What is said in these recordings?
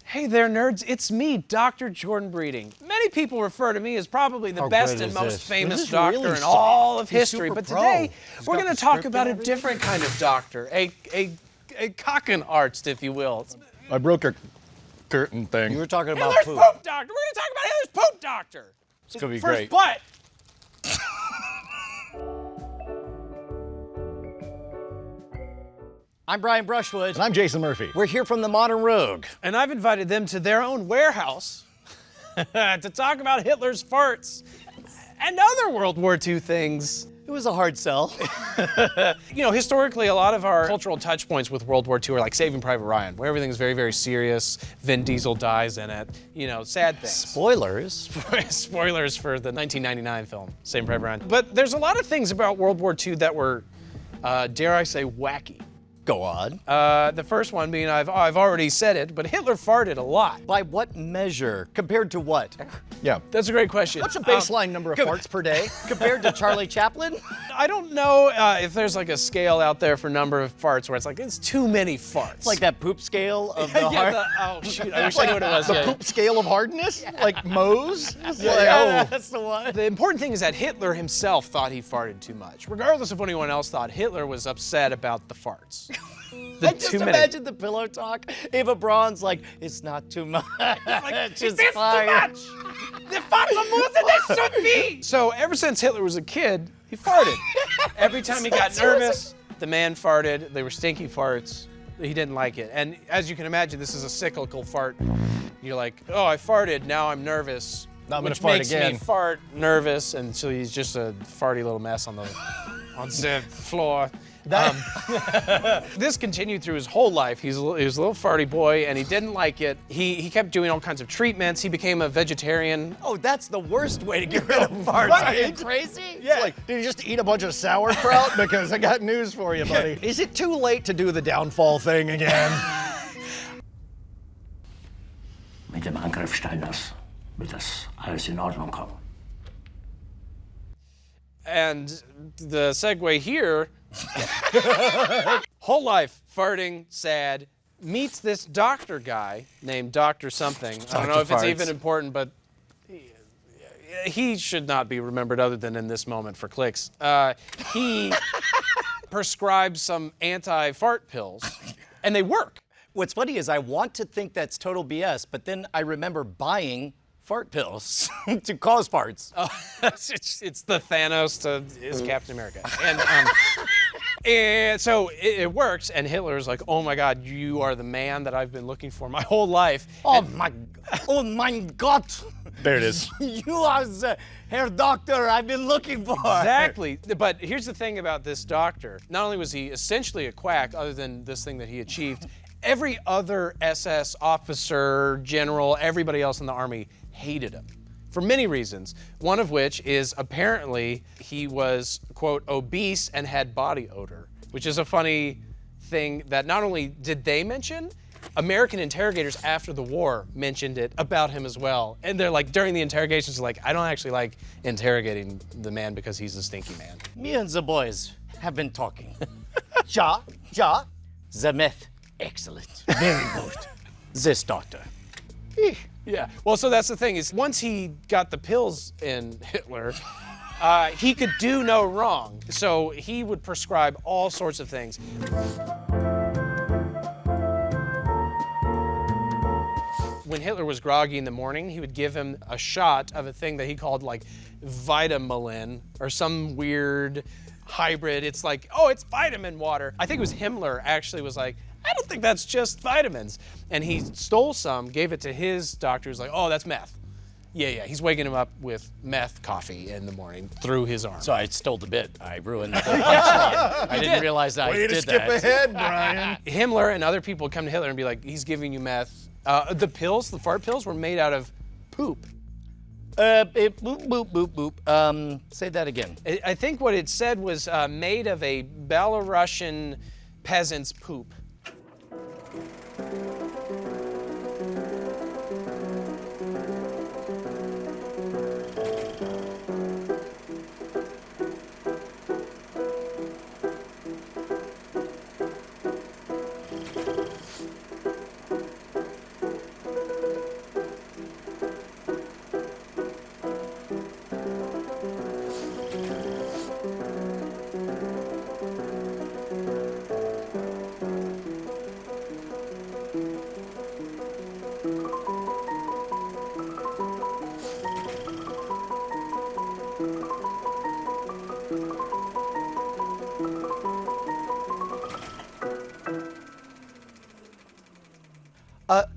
Hey there, nerds. It's me, Dr. Jordan Breeding. Many people refer to me as probably the best and most famous doctor in all of history. But today, we're going to talk about a different kind of doctor, a cock-and-arched, if you will. I broke a curtain thing. You were talking about Hitler's poop doctor. We're going to talk about Hitler's poop doctor. It's going to be First great. butt. I'm Brian Brushwood. And I'm Jason Murphy. We're here from the Modern Rogue. And I've invited them to their own warehouse to talk about Hitler's farts and other World War II things. It was a hard sell. You know, historically, a lot of our cultural touch points with World War II are like Saving Private Ryan, where everything's very, very serious. Vin Diesel dies in it. You know, sad things. Spoilers. Spoilers for the 1999 film, Saving Private Ryan. But there's a lot of things about World War II that were, dare I say, wacky. Go on. The first one being, I've already said it, but Hitler farted a lot. By what measure? Compared to what? Yeah. That's a great question. What's a baseline number of farts per day? Compared to Charlie Chaplin? I don't know if there's like a scale out there for number of farts where it's like, it's too many farts. It's like that poop scale of the heart. Oh shoot, I wish I knew what it was. The poop scale of hardness? Like Moe's? That's the one. The important thing is that Hitler himself thought he farted too much. Regardless of what anyone else thought, Hitler was upset about the farts. I just imagine the pillow talk. Eva Braun's like, it's not too much. It's too much. The farts are more than they should be. So ever since Hitler was a kid, he farted. Every time he got nervous, the man farted. They were stinky farts. He didn't like it. And as you can imagine, this is a cyclical fart. You're like, oh, I farted, now I'm nervous. Now I'm gonna which fart makes again. me fart nervous, and so he's just a farty little mess on the floor. This continued through his whole life. He was a little farty boy, and he didn't like it. He kept doing all kinds of treatments. He became a vegetarian. Oh, that's the worst way to get rid of farts. Are you crazy? Yeah. It's like, did you just eat a bunch of sauerkraut? Because I got news for you, buddy. Is it too late to do the downfall thing again? Mit dem Angriff Steiners wird das alles in Ordnung kommen. And the segue here, whole life farting, sad, meets this doctor guy named Dr. something. I don't know if it's even important, but he should not be remembered other than in this moment for clicks. He prescribes some anti-fart pills, and they work. What's funny is I want to think that's total BS, but then I remember buying fart pills to cause farts. It's the Thanos to his Captain America. And so it works, and Hitler's like, oh my God, you are the man that I've been looking for my whole life. Oh my God. There it is. You are the Herr Doctor I've been looking for. Exactly. But here's the thing about this doctor. Not only was he essentially a quack, other than this thing that he achieved, every other SS officer, general, everybody else in the army hated him for many reasons. One of which is apparently he was, quote, obese and had body odor, which is a funny thing that not only did they mention, American interrogators after the war mentioned it about him as well. And they're like, during the interrogations, they're like, I don't actually like interrogating the man because he's a stinky man. Me and the boys have been talking. Ja. The meth, excellent. Very good. This doctor. Yeah, well, so that's the thing, is once he got the pills in Hitler, he could do no wrong. So he would prescribe all sorts of things. When Hitler was groggy in the morning, he would give him a shot of a thing that he called like Vitamalin or some weird hybrid. It's like, oh, it's vitamin water. I think it was Himmler actually was like, I don't think that's just vitamins. And he stole some, gave it to his doctor, who's like, oh, that's meth. Yeah, he's waking him up with meth coffee in the morning through his arm. So I stole the bit. I ruined the punchline. I didn't realize I Way did to skip that. ahead, Brian. Himmler and other people would come to Hitler and be like, he's giving you meth. The pills, the fart pills, were made out of poop. Boop, boop, boop. Say that again. I think what it said was made of a Belarusian peasant's poop.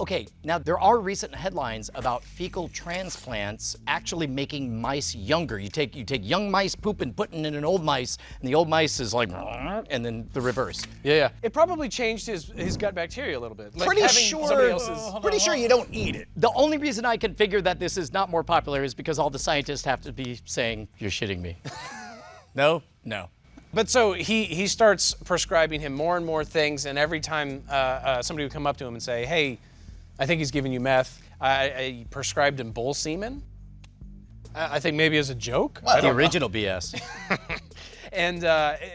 Okay, now there are recent headlines about fecal transplants actually making mice younger. You take young mice poop and put it in an old mice, and the old mice is like, and then the reverse. Yeah. It probably changed his gut bacteria a little bit. Like Pretty having sure. somebody else's. Pretty sure you don't eat it. The only reason I can figure that this is not more popular is because all the scientists have to be saying, "You're shitting me." No. But so he starts prescribing him more and more things, and every time somebody would come up to him and say, "Hey, I think he's giving you meth," I prescribed him bull semen. I think maybe as a joke. The original BS. And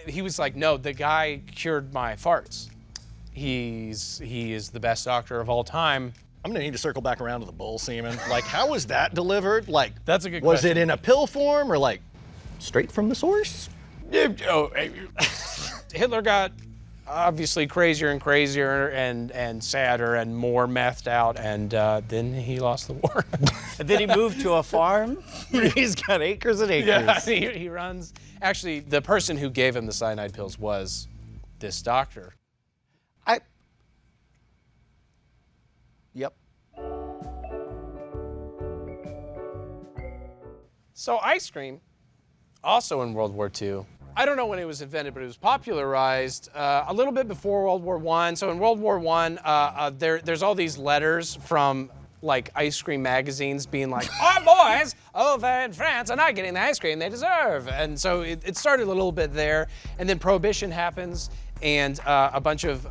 he was like, "No, the guy cured my farts. He is the best doctor of all time." I'm gonna need to circle back around to the bull semen. Like, how was that delivered? Like, That's a good was question. it in a pill form or like straight from the source? Hitler got obviously crazier and crazier and sadder and more methed out, and then he lost the war. And then he moved to a farm. He's got acres and acres. Yeah, he runs. Actually, the person who gave him the cyanide pills was this doctor. Yep. So ice cream, also in World War II. I don't know when it was invented, but it was popularized a little bit before World War I. So in World War I, there's all these letters from like ice cream magazines being like, "Our boys over in France are not getting the ice cream they deserve." And so it started a little bit there, and then Prohibition happens, and a bunch of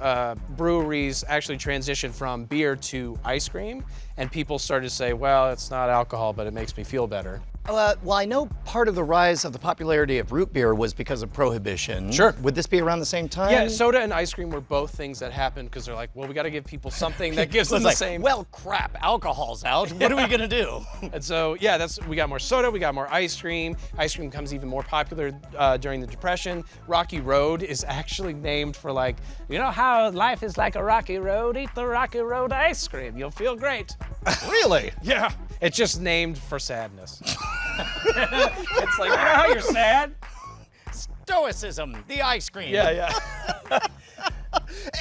breweries actually transitioned from beer to ice cream, and people started to say, "Well, it's not alcohol, but it makes me feel better." Well, I know part of the rise of the popularity of root beer was because of Prohibition. Sure. Would this be around the same time? Yeah, soda and ice cream were both things that happened because they're like, well, we got to give people something that gives them It's the like, same. well, crap, alcohol's out. What are we gonna do? And so, yeah, we got more soda, we got more ice cream. Ice cream becomes even more popular during the Depression. Rocky Road is actually named for like, you know how life is like a rocky road? Eat the Rocky Road ice cream. You'll feel great. Really? Yeah. It's just named for sadness. It's like, you know how you're sad? Stoicism, the ice cream. Yeah.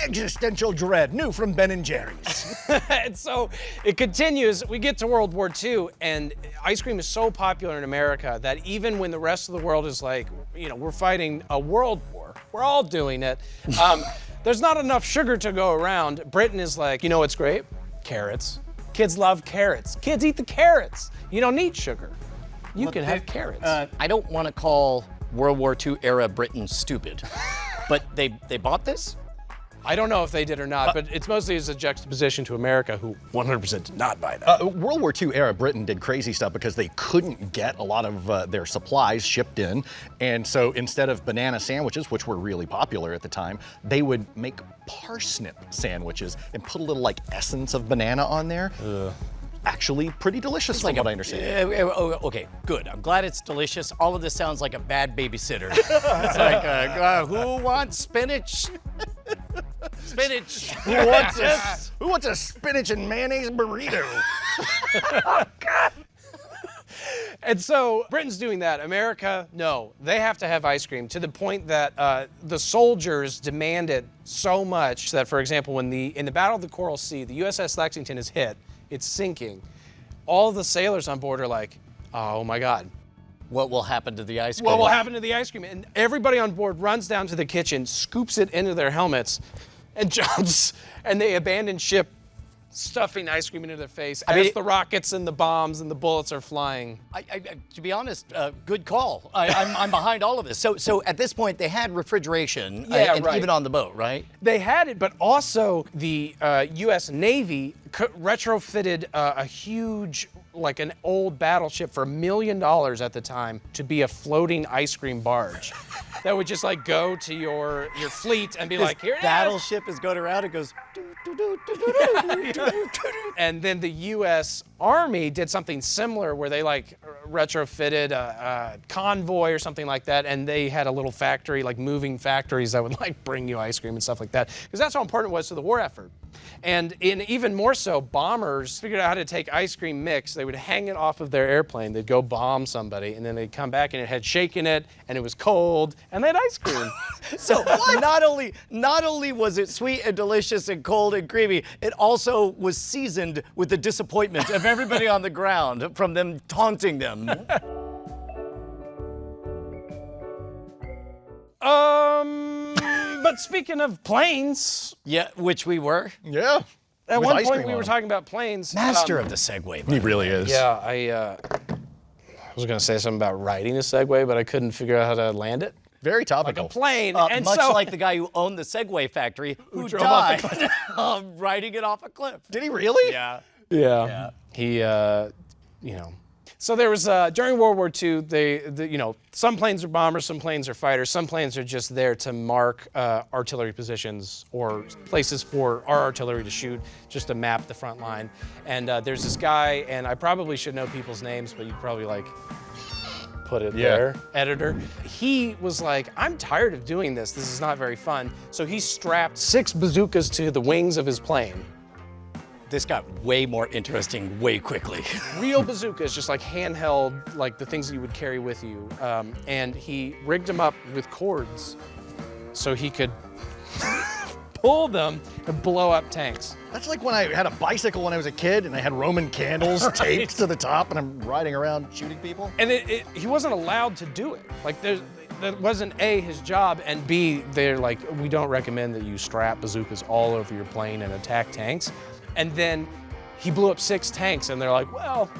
Existential dread, new from Ben and Jerry's. And so it continues. We get to World War II, and ice cream is so popular in America that even when the rest of the world is like, you know, we're fighting a world war, we're all doing it. There's not enough sugar to go around. Britain is like, you know what's great? Carrots. Kids love carrots. Kids eat the carrots. You don't need sugar. You can have carrots. I don't want to call World War II era Britain stupid, but they bought this? I don't know if they did or not, but it's mostly as a juxtaposition to America, who 100% did not buy that. World War II era Britain did crazy stuff because they couldn't get a lot of their supplies shipped in. And so instead of banana sandwiches, which were really popular at the time, they would make parsnip sandwiches and put a little like essence of banana on there. Actually pretty delicious from what I understand. Okay, good. I'm glad it's delicious. All of this sounds like a bad babysitter. It's like, who wants spinach? Spinach. Who wants a spinach and mayonnaise burrito? And so Britain's doing that. America, no. They have to have ice cream to the point that the soldiers demand it so much that, for example, in the Battle of the Coral Sea, the USS Lexington is hit. It's sinking. All of the sailors on board are like, oh my God. What will happen to the ice cream? What will happen to the ice cream? And everybody on board runs down to the kitchen, scoops it into their helmets, and jumps. And they abandon ship, stuffing ice cream into their face as the rockets and the bombs and the bullets are flying. To be honest, good call. I'm behind all of this. So at this point, they had refrigeration, even on the boat, right? They had it, but also the U.S. Navy retrofitted a huge, like an old battleship for $1 million at the time to be a floating ice cream barge that would just like go to your fleet and be like, here it is. Battleship is going around. It goes. And then the U.S. Army did something similar where they like retrofitted a convoy or something like that, and they had a little factory, like moving factories that would like bring you ice cream and stuff like that, because that's how important it was to the war effort. And even more so, bombers figured out how to take ice cream mix. They would hang it off of their airplane. They'd go bomb somebody, and then they'd come back and it had shake in it, and it was cold, and they had ice cream. So not only was it sweet and delicious and cold and creamy, it also was seasoned with the disappointment of everybody on the ground from them taunting them. But speaking of planes, Yeah, which we were. Yeah. at With one ice point cream we on were them. talking about planes. Master of the Segway. He really is. Yeah, I was gonna say something about riding a Segway, but I couldn't figure out how to land it. Very Like topical. a plane, and Much so like the guy who owned the Segway factory who drove off died riding it off a cliff. Did he really? Yeah. yeah, he you know. So there was during World War II, some planes are bombers, some planes are fighters, some planes are just there to mark artillery positions or places for our artillery to shoot, just to map the front line. And there's this guy, and I probably should know people's names, but you probably like put it there, editor. He was like, I'm tired of doing this. This is not very fun. So he strapped 6 bazookas to the wings of his plane. This got way more interesting way quickly. Real bazookas, just like handheld, like the things that you would carry with you. And he rigged them up with cords so he could pull them and blow up tanks. That's like when I had a bicycle when I was a kid and I had Roman candles taped to the top and I'm riding around shooting people. And he wasn't allowed to do it. Like that wasn't A, his job, and B, they're like, we don't recommend that you strap bazookas all over your plane and attack tanks. And then he blew up 6 tanks, and they're like, well,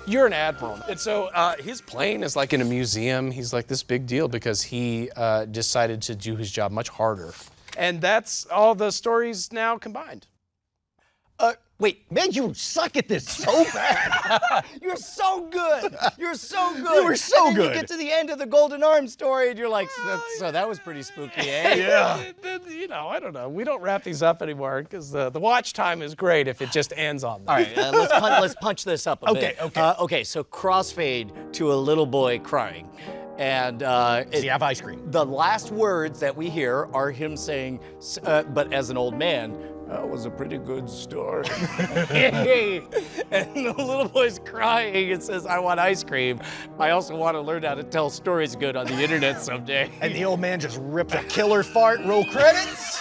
you're an admiral. And so his plane is like in a museum. He's like this big deal because he decided to do his job much harder. And that's all the stories now combined. Wait, Man, you suck at this so bad. you're so good. You're so good. You were so and then good. You get to the end of the Golden Arm story, and you're like, so that was pretty spooky, eh? Yeah. I don't know. We don't wrap these up anymore because the watch time is great if it just ends on that. All right, let's punch this up a bit. Okay, so crossfade to a little boy crying. And Does he have ice cream? the last words that we hear are him saying, but as an old man, that was a pretty good story. And the little boy's crying and says, I want ice cream. I also want to learn how to tell stories good on the internet someday. And the old man just ripped a killer fart, roll credits.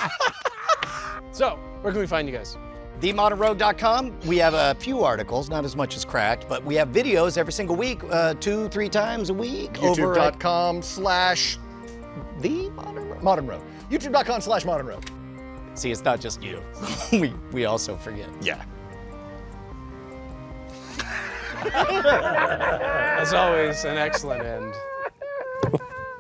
So, where can we find you guys? TheModernRogue.com. We have a few articles, not as much as Cracked, but we have videos every single week, 2-3 times a week. YouTube.com/Modern Rogue. YouTube.com/Modern Rogue. See, it's not just you. we also forget. Yeah. As always, an excellent end.